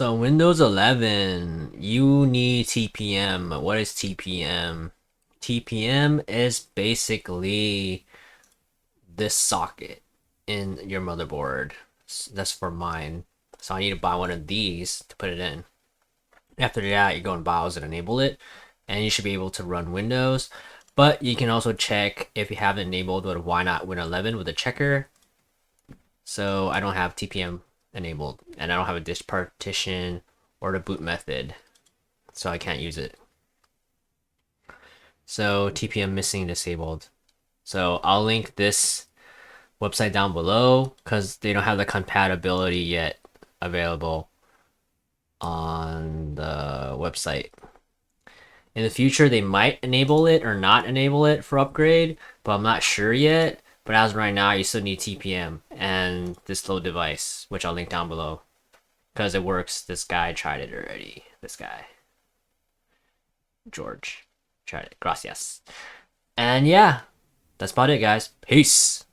So Windows 11, you need TPM. What is TPM? TPM is basically this socket in your motherboard. That's for mine. So I need to buy one of these to put it in. After that, you go in BIOS and enable it, and you should be able to run Windows. But you can also check if you have it enabled with why not Win 11 with a checker. So I don't have TPM enabled, and I don't have a disk partition or the boot method, so I can't use it. So TPM missing disabled. So I'll link this website down below because they don't have the compatibility yet available on the website. In the future, they might enable it or not enable it for upgrade, but I'm not sure yet. But as of right now, you still need TPM and this little device, which I'll link down below because it works. This guy tried it already. This guy, George, tried it. Gracias. And yeah, that's about it, guys. Peace.